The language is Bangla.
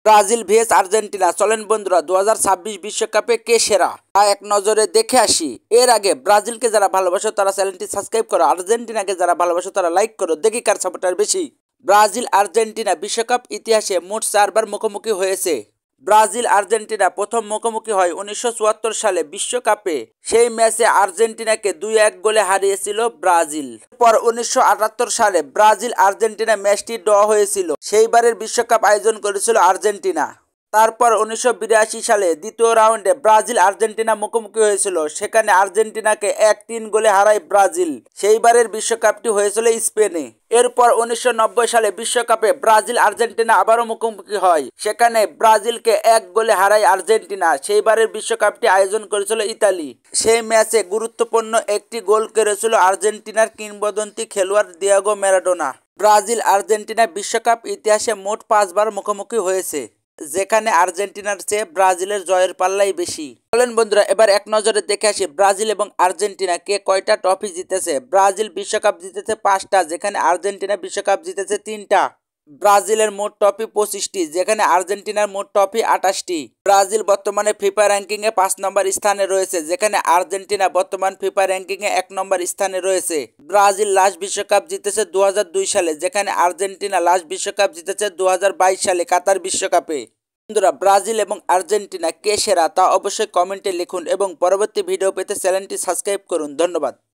Brazil VS Argentina. চলেন বন্ধুরা 2026 বিশ্বকাপে কে সেরা তা এক নজরে দেখে আসি। এর আগে ব্রাজিলকে যারা ভালোবাসো তারা চ্যানেলটি সাবস্ক্রাইব করো, আর্জেন্টিনাকে যারা ভালোবাসো তারা লাইক করো। দেখি কার সাপোর্টার বেশি। ব্রাজিল আর্জেন্টিনা বিশ্বকাপ ইতিহাসে মোট 4বার মুখোমুখি হয়েছে। ব্রাজিল আর্জেন্টিনা প্রথম মুখোমুখি হয় 1974 সালে বিশ্বকাপে। সেই ম্যাচে আর্জেন্টিনাকে 2-1 গোলে হারিয়েছিল ব্রাজিল। পর 1978 সালে ব্রাজিল আর্জেন্টিনা ম্যাচটি ড্র হয়েছিল। সেইবারের বিশ্বকাপ আয়োজন করেছিল আর্জেন্টিনা। তারপর 1982 সালে দ্বিতীয় রাউন্ডে ব্রাজিল আর্জেন্টিনা মুখোমুখি হয়েছিল। সেখানে আর্জেন্টিনাকে 1-3 গোলে হারায় ব্রাজিল। সেইবারের বিশ্বকাপটি হয়েছিল স্পেনে। এরপর 1990 সালে বিশ্বকাপে ব্রাজিল আর্জেন্টিনা আবারও মুখোমুখি হয়। সেখানে ব্রাজিলকে 1 গোলে হারায় আর্জেন্টিনা। সেইবারের বিশ্বকাপটি আয়োজন করেছিল ইতালি। সেই ম্যাচে গুরুত্বপূর্ণ একটি গোল করেছিল আর্জেন্টিনার কিংবদন্তি খেলোয়াড় দিয়েগো ম্যারাডোনা। ব্রাজিল আর্জেন্টিনা বিশ্বকাপ ইতিহাসে মোট 5বার মুখোমুখি হয়েছে, যেখানে আর্জেন্টিনার চেয়ে ব্রাজিলের জয়ের পাল্লাই বেশি। চলেন বন্ধুরা এবার এক নজরে দেখে আসি ব্রাজিল এবং আর্জেন্টিনা কে কয়টা ট্রফি জিতেছে। ব্রাজিল বিশ্বকাপ জিতেছে 5টা, যেখানে আর্জেন্টিনা বিশ্বকাপ জিতেছে 3টা। ব্রাজিলের মোট ট্রফি 25টি, যেখানে আর্জেন্টিনার মোট ট্রফি 28টি। ব্রাজিল বর্তমানে ফিফা র্যাঙ্কিংয়ে 5 নম্বর স্থানে রয়েছে, যেখানে আর্জেন্টিনা বর্তমান ফিফা র্যাঙ্কিংয়ে 1 নম্বর স্থানে রয়েছে। ব্রাজিল লাস্ট বিশ্বকাপ জিতেছে 2002 সালে, যেখানে আর্জেন্টিনা লাস্ট বিশ্বকাপ জিতেছে 2022 সালে কাতার বিশ্বকাপে। বন্ধুরা ব্রাজিল এবং আর্জেন্টিনা কে সেরা তা অবশ্যই কমেন্টে লিখুন এবং পরবর্তী ভিডিও পেতে চ্যানেলটি সাবস্ক্রাইব করুন। ধন্যবাদ।